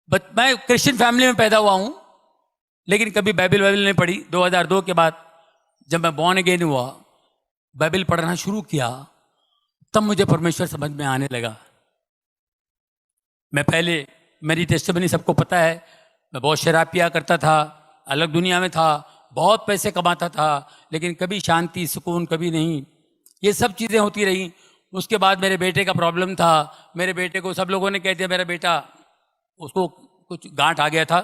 मैं Christian family में पैदा हुआ हूं, लेकिन कभी बाइबल नहीं पढ़ी। 2002 के बाद जब मैं बॉर्न अगेन हुआ, बाइबल पढ़ना शुरू किया, तब मुझे परमेश्वर समझ में आने लगा। मैं पहले, मेरी टेस्टिमनी सबको पता है, मैं बहुत शराब पिया करता था, अलग दुनिया में था, बहुत पैसे कमाता था, लेकिन कभी शांति सुकून कभी नहीं। ये सब चीज़ें होती रही। उसके बाद मेरे बेटे का प्रॉब्लम था। मेरे बेटे को सब लोगों ने कह दिया मेरा बेटा, उसको कुछ गांठ आ गया था,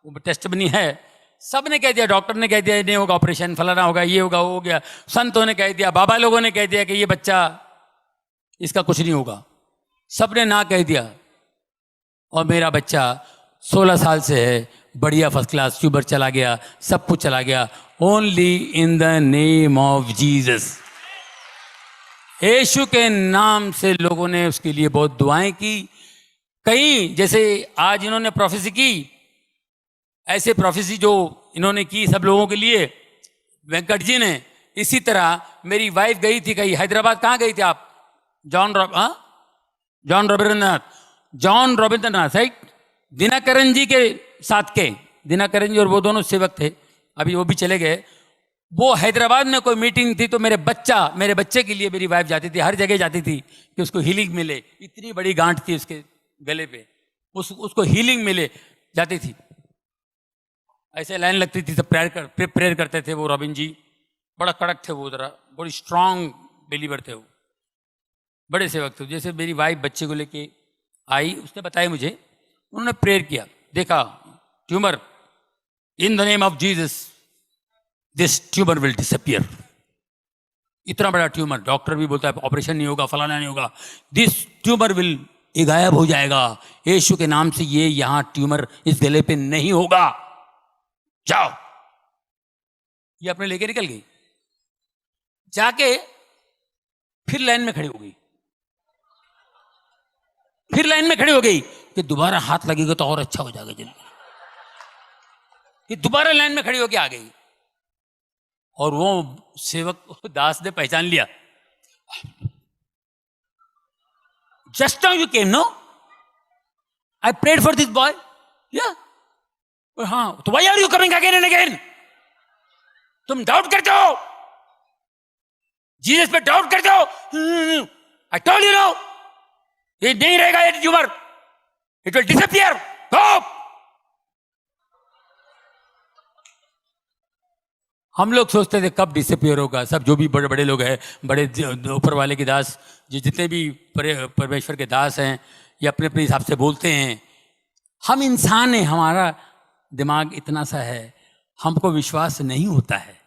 वो टेस्टिमनी है, सब ने कह दिया, डॉक्टर ने कह दिया ये नहीं होगा, ऑपरेशन फलाना होगा, ये होगा, वो हो गया, संतों ने कह दिया, बाबा लोगों ने कह दिया कि ये बच्चा, इसका कुछ नहीं होगा, सब ने ना कह दिया। और मेरा बच्चा 16 साल से है, बढ़िया फर्स्ट क्लास, ट्यूबर चला गया, सब कुछ चला गया, only in the name of Jesus. यीशु के नाम से लोगों ने उसके लिए बहुत दुआएं की। कई जैसे आज इन्होंने प्रोफेसी की, ऐसे प्रोफेसी जो इन्होंने की सब लोगों के लिए, वेंकट जी ने, इसी तरह मेरी वाइफ गई थी कहीं हैदराबाद। कहाँ गई थी आप? जॉन रविंद्रनाथ राइट, दिनाकरन जी के साथ के, दिनाकरन जी और वो दोनों सेवक थे, अभी वो भी चले गए। वो हैदराबाद में कोई मीटिंग थी, तो मेरे बच्चे के लिए मेरी वाइफ जाती थी, हर जगह जाती थी कि उसको हीलिंग मिले। इतनी बड़ी गांठ थी उसके गले पे, उसको हीलिंग मिले, जाती थी, ऐसे लाइन लगती थी, सब प्रेयर करते थे। वो रॉबिन जी बड़ा कड़क थे, वो जरा बड़ी स्ट्रांग बिलीवर थे, वो बड़े सेवक थे। जैसे मेरी वाइफ बच्चे को लेके आई, उसने बताया मुझे, उन्होंने प्रेयर किया, देखा tumour, in the name of Jesus this tumour will disappear. इतना बड़ा ट्यूमर, डॉक्टर भी बोलता है ऑपरेशन नहीं होगा, फलाना नहीं होगा, दिस ट्यूमर विल, ये गायब हो जाएगा, यीशु के नाम से ये यहां ट्यूमर इस गले पे नहीं होगा, जाओ। ये अपने लेके निकल गई, जाके फिर लाइन में खड़ी हो गई, फिर लाइन में खड़ी हो गई कि दोबारा हाथ लगेगा तो और अच्छा हो जाएगा जल्दी। कि दोबारा लाइन में खड़ी होकर आ गई, और वो सेवक दास ने पहचान लिया, just now you came, no I prayed for this boy, yeah हाँ, तो why are you coming again and again? तुम डाउट करते हो, जीसस पे डाउट करते हो। आई टोल्ड यू नो, ये नहीं रहेगा ये ट्यूमर, इट विल डिसअपियर, गो। हम लोग सोचते थे कब डिसअपियर होगा, सब जो भी बड़े बड़े लोग हैं, बड़े ऊपर वाले के दास, जितने भी परमेश्वर के दास हैं, ये अपने अपने हिसाब से बोलते हैं। हम इंसान हैं, हमारा दिमाग इतना सा है, हमको विश्वास नहीं होता है।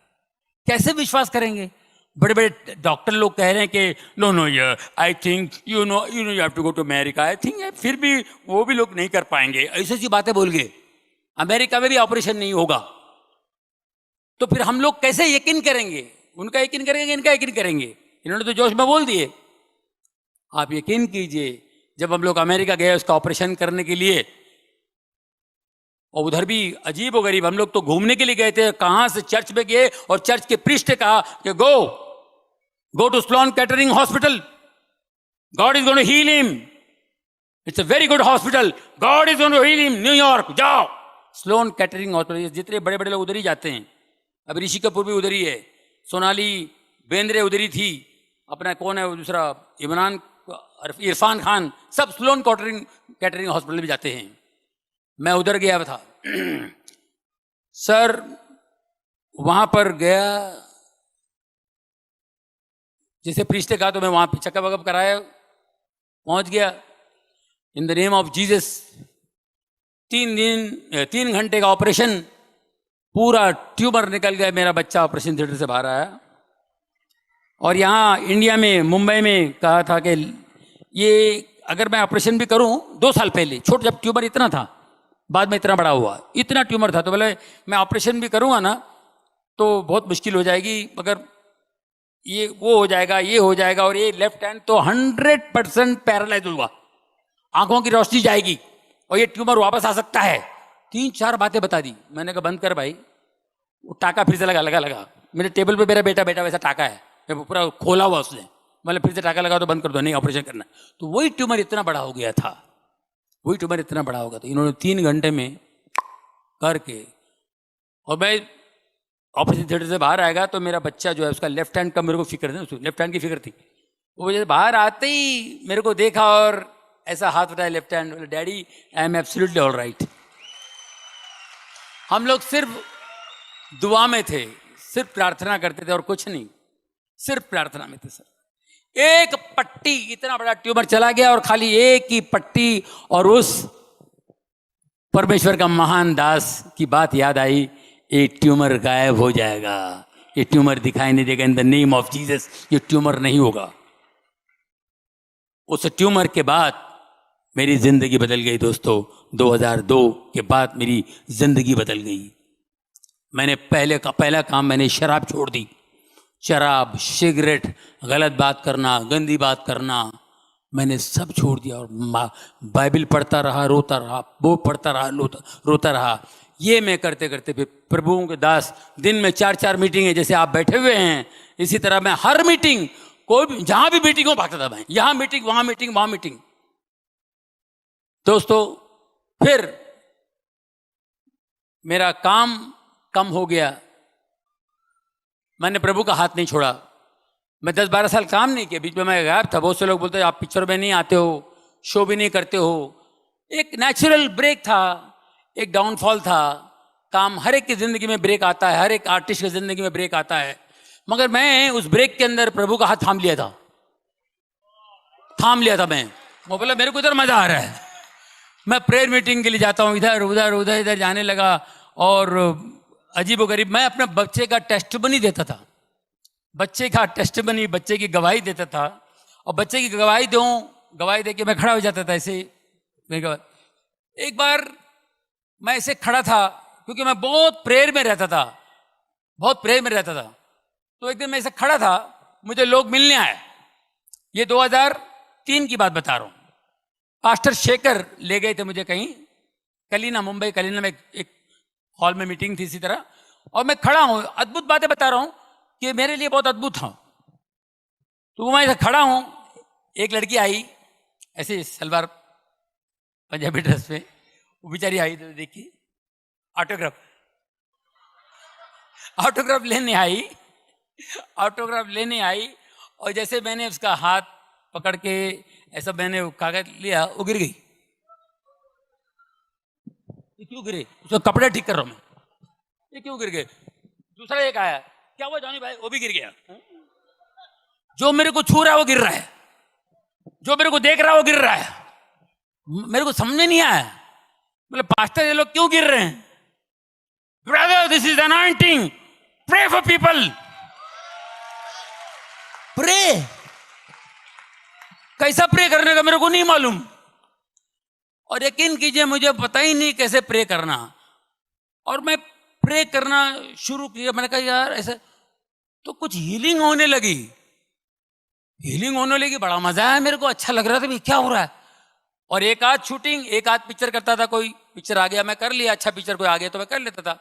कैसे विश्वास करेंगे? बड़े बड़े डॉक्टर लोग कह रहे हैं कि नो नो यार, I think you know you have to go to America, I think, फिर भी वो भी लोग नहीं कर पाएंगे, ऐसी ऐसी बातें बोल गए। अमेरिका में भी ऑपरेशन नहीं होगा, तो फिर हम लोग कैसे यकीन करेंगे? उनका यकीन करेंगे, इनका यकीन करेंगे? इन्होंने तो जोश में बोल दिए। आप यकीन कीजिए, जब हम लोग अमेरिका गए उसका ऑपरेशन करने के लिए, और उधर भी अजीब व गरीब, हम लोग तो घूमने के लिए गए थे, कहां से चर्च में गए, और चर्च के प्रीस्ट ने कहा कि go to Sloan Kettering hospital, God is going to heal him, it's a very good hospital, God is going to heal him, New York जाओ। स्लोन कैटरिंग हॉस्पिटल, जितने बड़े बड़े लोग उधर ही जाते हैं। अब ऋषि कपूर भी उधर ही है, सोनाली बेंद्रे उधर ही थी, अपना कौन है वो दूसरा, इरफान खान, सब स्लोन कैटरिंग हॉस्पिटल में जाते हैं। मैं उधर गया था सर, वहां पर गया, जैसे प्रीस्ट ने कहा, तो मैं वहां पे चेकअप वकअप कराया, पहुंच गया। इन द नेम ऑफ जीसस, 3 घंटे का ऑपरेशन, पूरा ट्यूमर निकल गया, मेरा बच्चा ऑपरेशन थिएटर से बाहर आया। और यहाँ इंडिया में, मुंबई में कहा था कि ये अगर मैं ऑपरेशन भी करूं, 2 साल पहले, छोटा जब ट्यूमर इतना था, बाद में इतना बड़ा हुआ, इतना ट्यूमर था, तो बोले मैं ऑपरेशन भी करूंगा ना तो बहुत मुश्किल हो जाएगी, मगर ये वो हो जाएगा, ये हो जाएगा, और ये लेफ्ट हैंड तो 100% पैरालाइज होगा, आंखों की रोशनी जाएगी, और ये ट्यूमर वापस आ सकता है। 3-4 बातें बता दी। मैंने कहा बंद कर भाई, वो टाका फिर से लगा मेरे टेबल पे, मेरा बेटा वैसा टाका है, पूरा खोला हुआ उसने, मतलब फिर से टाका लगा तो बंद कर दो, नहीं ऑपरेशन करना। तो वही ट्यूमर इतना बड़ा हो गया था, वही ट्यूमर इतना बड़ा होगा। तो इन्होंने 3 घंटे में करके, और मैं ऑपरेशन थिएटर से बाहर आएगा तो मेरा बच्चा जो है उसका लेफ्ट हैंड का मेरे को फिक्र थी, लेफ्ट हैंड की फिक्र थी। वो जैसे बाहर आते ही मेरे को देखा और ऐसा हाथ उठाया लेफ्ट हैंड, बोले daddy I am absolutely all right. हम लोग सिर्फ दुआ में थे, सिर्फ प्रार्थना करते थे और कुछ नहीं, सिर्फ प्रार्थना में थे सर। एक पट्टी, इतना बड़ा ट्यूमर चला गया और खाली एक ही पट्टी, और उस परमेश्वर का महान दास की बात याद आई, ये ट्यूमर गायब हो जाएगा, ये ट्यूमर दिखाई नहीं देगा, इन द नेम ऑफ जीसस ये ट्यूमर नहीं होगा। उस ट्यूमर के बाद मेरी जिंदगी बदल गई दोस्तों। 2002 के बाद मेरी जिंदगी बदल गई। मैंने पहला काम मैंने शराब छोड़ दी। शराब, सिगरेट, गलत बात करना, गंदी बात करना, मैंने सब छोड़ दिया और बाइबल पढ़ता रहा, रोता रहा, वो पढ़ता रहा, रोता रहा। ये मैं करते करते फिर प्रभुओं के दास दिन में 4-4 मीटिंगें, जैसे आप बैठे हुए हैं इसी तरह मैं हर मीटिंग, कोई भी जहां भी मीटिंग हो भागता था मैं, यहां मीटिंग, वहां मीटिंग, वहां मीटिंग। दोस्तों फिर मेरा काम कम हो गया, मैंने प्रभु का हाथ नहीं छोड़ा। मैं 10-12 साल काम नहीं किया, बीच में मैं गायब था। बहुत से लोग बोलते आप पिक्चर में नहीं आते हो, शो भी नहीं करते हो। एक नेचुरल ब्रेक था, एक डाउनफॉल था। काम हर एक की जिंदगी में ब्रेक आता है, हर एक आर्टिस्ट की जिंदगी में ब्रेक आता है। मगर मैं उस ब्रेक के अंदर प्रभु का हाथ थाम लिया था, मैं। वो बोला मेरे को इधर मजा आ रहा है, मैं प्रेयर मीटिंग के लिए जाता हूँ, इधर उधर उधर इधर जाने लगा। और अजीबोगरीब मैं अपने बच्चे का टेस्टिमनी देता था, बच्चे की गवाही देता था। और बच्चे की गवाही दे के मैं खड़ा हो जाता था ऐसे। एक बार मैं ऐसे खड़ा था क्योंकि मैं बहुत प्रेयर में रहता था। तो एक दिन मैं ऐसे खड़ा था, मुझे लोग मिलने आए। ये 2003 की बात बता रहा हूँ। पास्टर शेखर ले गए थे मुझे कहीं मुंबई कलीना में, एक हॉल में मीटिंग थी इसी तरह। और मैं खड़ा हूँ, अद्भुत बातें बता रहा हूँ कि मेरे लिए बहुत अद्भुत था। तो मैं ऐसे खड़ा हूँ, एक लड़की आई ऐसे सलवार पंजाबी ड्रेस में, वो बेचारी आई तो देखिए ऑटोग्राफ लेने आई। और जैसे मैंने उसका हाथ पकड़ के ऐसा मैंने कागज लिया, वो गिर गई। ये क्यों गिरे? उसका कपड़े ठीक कर रहा हूं मैं, ये क्यों गिर गए? दूसरा एक आया, क्या हुआ जॉनी भाई? वो भी गिर गया। जो मेरे को छू रहा है वो गिर रहा है, जो मेरे को देख रहा है वो गिर रहा है। मेरे को समझ में नहीं आया, बोले पास्टर ये लोग क्यों गिर रहे हैं? Brother this is anointing, pray for people. Pray कैसा प्रे करने का मेरे को नहीं मालूम। और यकीन कीजिए मुझे पता ही नहीं कैसे प्रे करना। और मैं प्रे करना शुरू किया, मैंने कहा यार ऐसे तो कुछ हीलिंग होने लगी, बड़ा मजा आया मेरे को, अच्छा लग रहा था भाई क्या हो रहा है। और एक आध शूटिंग, एक आध पिक्चर करता था, कोई पिक्चर आ गया मैं कर लिया, अच्छा पिक्चर कोई आ गया तो मैं कर लेता था।